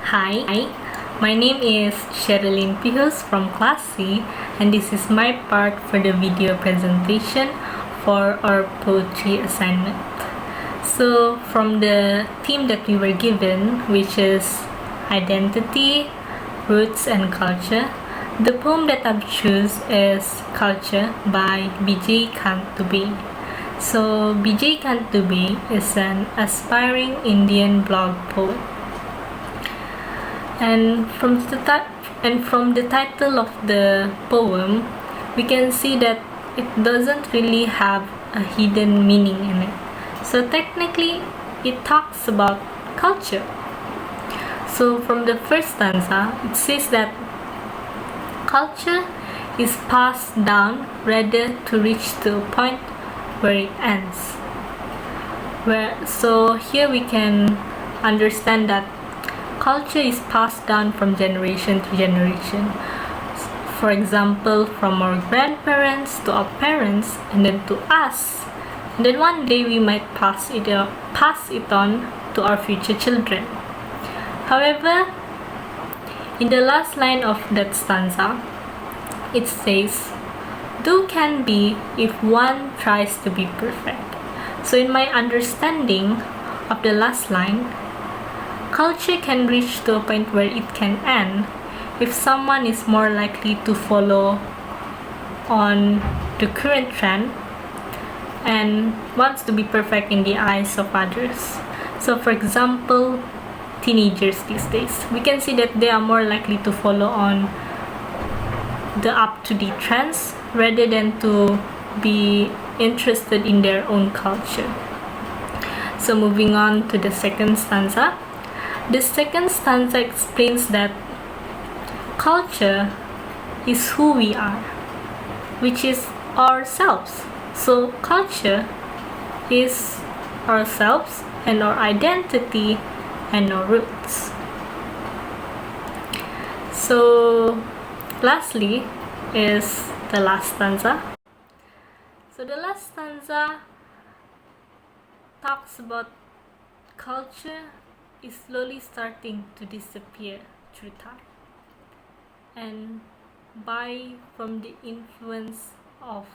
Hi, my name is Pehus from Class C, and this is my part for the video presentation for our poetry assignment. So, from the theme that we were given, which is identity, roots, and culture, the poem that I've chosen is Culture by Bijay Kant Dubey. So, Bijay Kant Dubey is an aspiring Indian blog poet. And from the title of the poem, we can see that it doesn't really have a hidden meaning in it. So technically, it talks about culture. So from the first stanza, it says that culture is passed down rather to reach to a point where it ends. So here we can understand that culture is passed down from generation to generation. For example, from our grandparents to our parents and then to us. And then one day we might pass it on to our future children. However, in the last line of that stanza, it says, "Do can be if one tries to be perfect." So in my understanding of the last line, culture can reach to a point where it can end if someone is more likely to follow on the current trend and wants to be perfect in the eyes of others. So for example, teenagers these days, we can see that they are more likely to follow on the up-to-date trends rather than to be interested in their own culture. So moving on to the second stanza. The second stanza explains that culture is who we are, which is ourselves. So culture is ourselves and our identity and our roots. So lastly is the last stanza. So the last stanza talks about culture is slowly starting to disappear through time, and from the influence of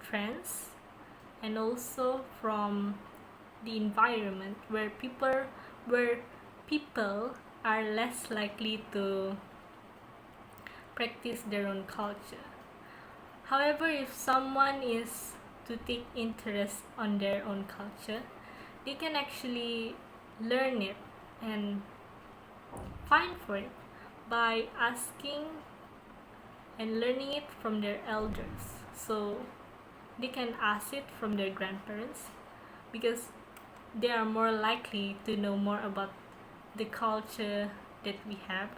trends and also from the environment where people are less likely to practice their own culture. However, if someone is to take interest on their own culture, they can actually learn it and find for it by asking and learning it from their elders. So they can ask it from their grandparents because they are more likely to know more about the culture that we have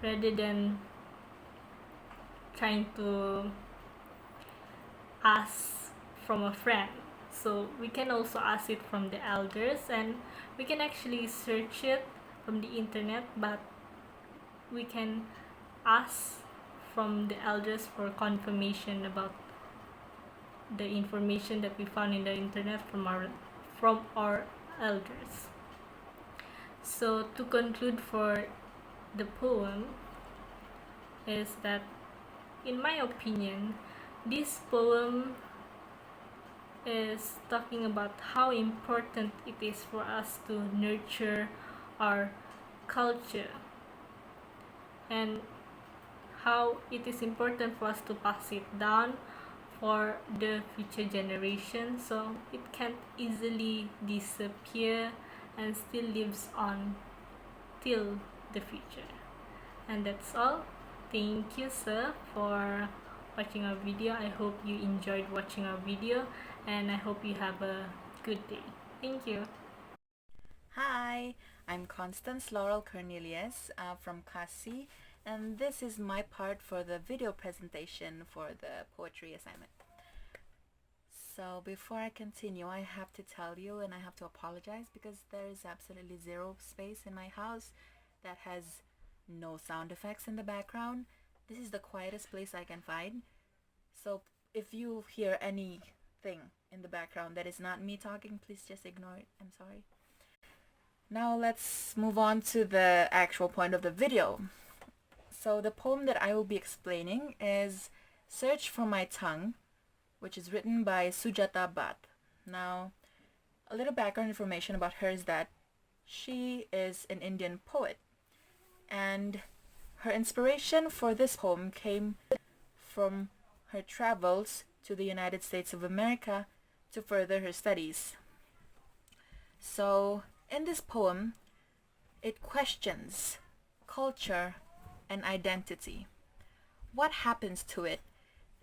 rather than trying to ask from a friend. So we can also ask it from the elders, and we can actually search it from the internet, but we can ask from the elders for confirmation about the information that we found in the internet from our elders. So to conclude for the poem is that, in my opinion, this poem is talking about how important it is for us to nurture our culture and how it is important for us to pass it down for the future generation so it can't easily disappear and still lives on till the future. And that's all. Thank you, sir, for watching our video. I hope you enjoyed watching our video, and I hope you have a good day. Thank you. Hi, I'm Constance Laurell Cornelius from Class C, and this is my part for the video presentation for the poetry assignment. So before I continue, I have to tell you and I have to apologize because there is absolutely zero space in my house that has no sound effects in the background. This is the quietest place I can find. So if you hear anything in the background that is not me talking, please just ignore it. I'm sorry. Now let's move on to the actual point of the video. So the poem that I will be explaining is Search for My Tongue, which is written by Sujata Bhatt. Now, a little background information about her is that she is an Indian poet, and her inspiration for this poem came from her travels to the United States of America to further her studies. So, in this poem, it questions culture and identity. What happens to it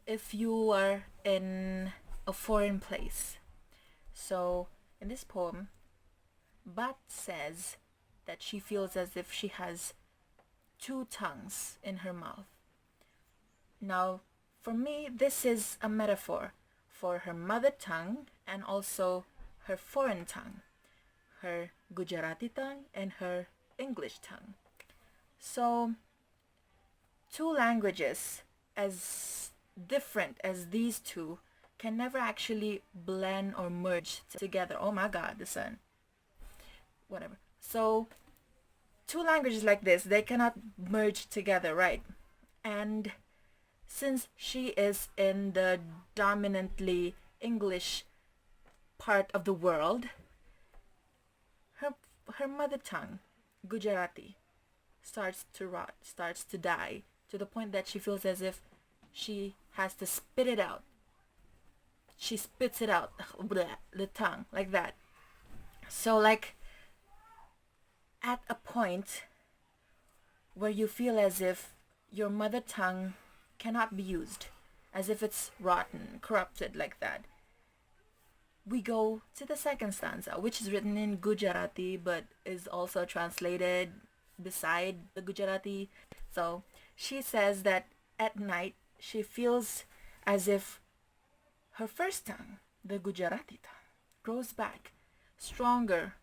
if you are in a foreign place? So, in this poem, Bhatt says that she feels as if she has two tongues in her mouth. Now, for me, this is a metaphor for her mother tongue and also her foreign tongue, her Gujarati tongue and her English tongue. So, two languages as different as these two can never actually blend or merge together. Oh my God, the sun. Whatever. So, two languages like this, they cannot merge together, right? And since she is in the dominantly English part of the world, her mother tongue, Gujarati, starts to rot, starts to die, to the point that she feels as if she has to spit it out. She spits it out, the tongue, like that. So, like, at a point where you feel as if your mother tongue cannot be used, as if it's rotten, corrupted, like that, we go to the second stanza, which is written in Gujarati but is also translated beside the Gujarati. So she says that at night she feels as if her first tongue, the Gujarati tongue, grows back, stronger,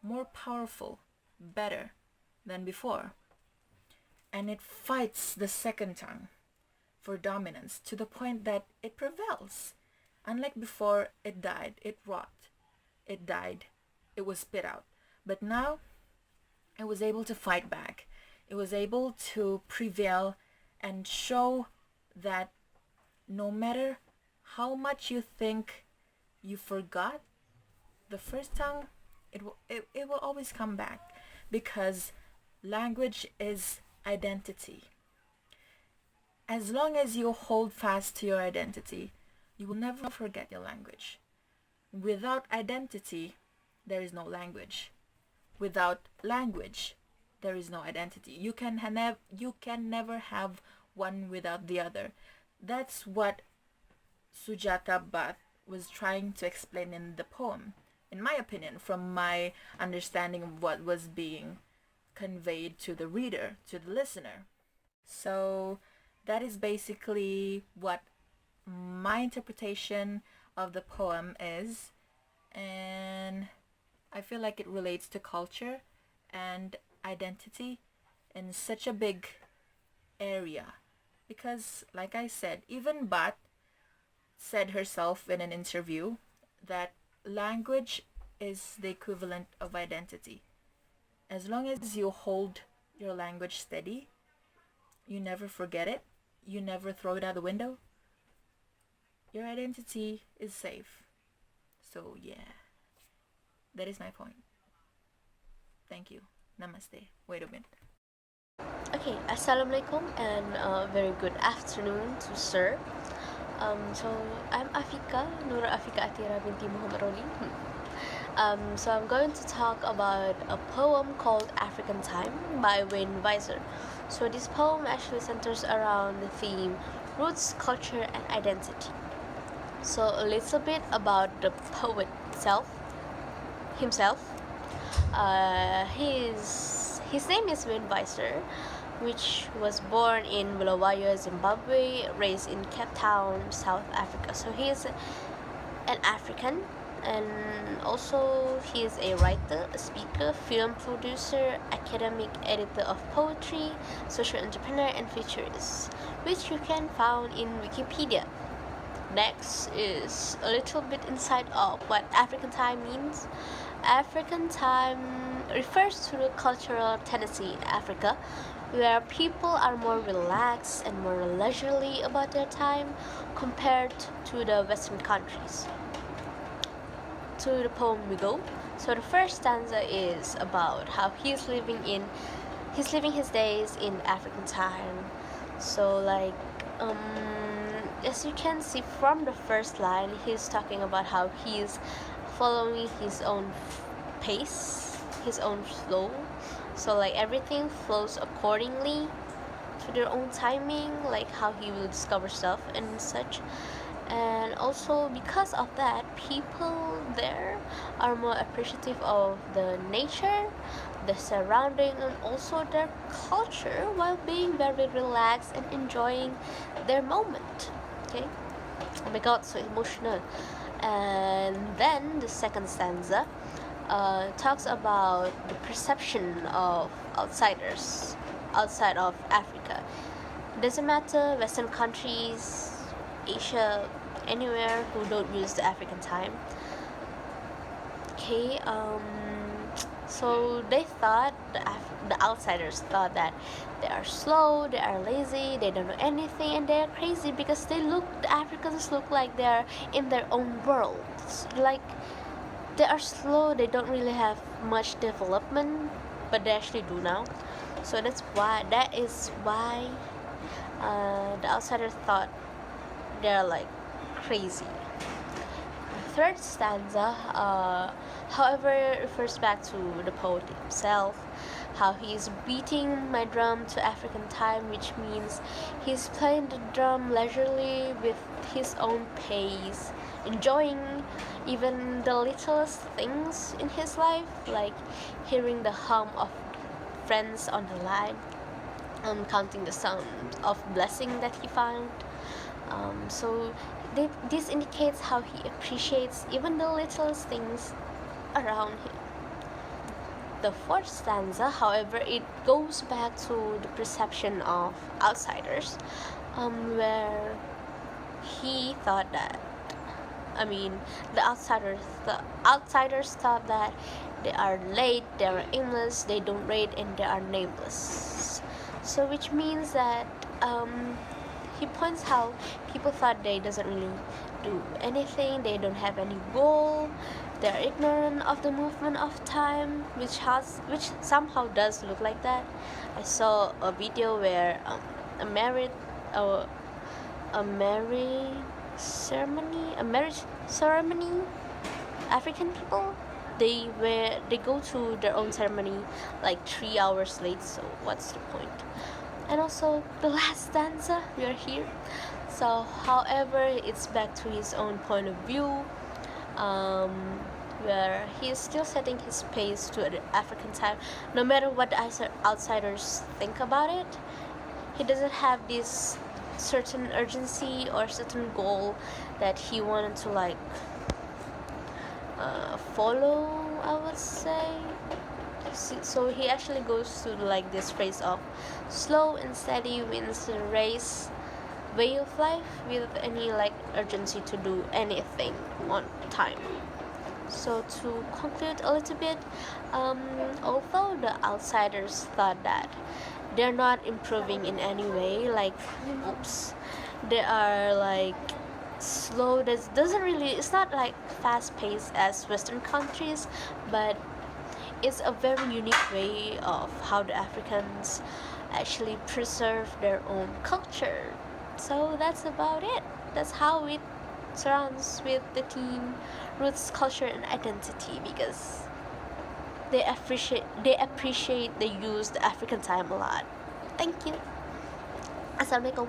more powerful, better than before. And it fights the second tongue for dominance to the point that it prevails. Unlike before, it died, it rot, it died, it was spit out. But now, it was able to fight back. It was able to prevail and show that no matter how much you think you forgot the first tongue, it will always come back, because language is identity. As long as you hold fast to your identity, you will never forget your language. Without identity, there is no language. Without language, there is no identity. You can never have one without the other. That's what Sujata Bhatt was trying to explain in the poem, in my opinion, from my understanding of what was being conveyed to the reader, to the listener. So that is basically what my interpretation of the poem is, and I feel like it relates to culture and identity in such a big area, because like I said, even Bhatt said herself in an interview that language is the equivalent of identity. As long as you hold your language steady, you never forget it, you never throw it out the window, your identity is safe. So yeah, that is my point. Thank you. Namaste. Wait a minute. Okay, Assalamualaikum and very good afternoon to sir. So I'm Afiqah, Nurul Afiqah Athirah Binti Mohammad Roli. So I'm going to talk about a poem called African Time by Visser. So this poem actually centers around the theme roots, culture, and identity. So a little bit about the poet himself. His name is Visser, which was born in Bulawayo, Zimbabwe, raised in Cape Town, South Africa. So he is an African, and also he is a writer, a speaker, film producer, academic editor of poetry, social entrepreneur, and futurist, which you can find in Wikipedia. Next is a little bit insight of what African time means. African time refers to the cultural tendency in Africa where people are more relaxed and more leisurely about their time compared to the Western countries. To the poem we go. So the first stanza is about how he's living his days in African time. So as you can see from the first line, he's talking about how he's following his own pace, his own flow. So everything flows accordingly to their own timing, like how he will discover stuff and such. And also because of that, people there are more appreciative of the nature, the surrounding, and also their culture while being very relaxed and enjoying their moment. Okay? Oh my god, so emotional. And then the second stanza talks about the perception of outsiders outside of Africa. Doesn't matter, Western countries, Asia, anywhere who don't use the African time. Okay, so they thought, the outsiders thought that they are slow, they are lazy, they don't know anything, and they are crazy because the Africans look like they're in their own world. Like, they are slow, they don't really have much development, but they actually do now. So that is why the outsiders thought they're crazy. The third stanza, however, refers back to the poet himself, how he's beating my drum to African time, which means he's playing the drum leisurely with his own pace, enjoying even the littlest things in his life, like hearing the hum of friends on the line, counting the sound of blessing that he found. So this indicates how he appreciates even the littlest things around him. The fourth stanza, however, it goes back to the perception of outsiders, where he thought that, the outsiders thought that they are late, they are aimless, they don't rate, and they are nameless. So which means that he points how people thought they doesn't really do anything, they don't have any goal, they're ignorant of the movement of time, which somehow does look like that. I saw a video where a marriage ceremony, African people, they go to their own ceremony 3 hours late, so what's the point? And also the last stanza, we are here. So however, it's back to his own point of view, where he is still setting his pace to the African time, no matter what the outsiders think about it. He doesn't have this certain urgency or certain goal that he wanted to follow, I would say. So he actually goes to this phrase of slow and steady wins the race way of life, with any urgency to do anything on time. So to conclude a little bit, although the outsiders thought that they're not improving in any way, they are slow, it's not fast paced as Western countries, but it's a very unique way of how the Africans actually preserve their own culture. So that's about it. That's how it surrounds with the theme roots, culture, and identity, because they appreciate they use the African time a lot. Thank you. Assalamualaikum.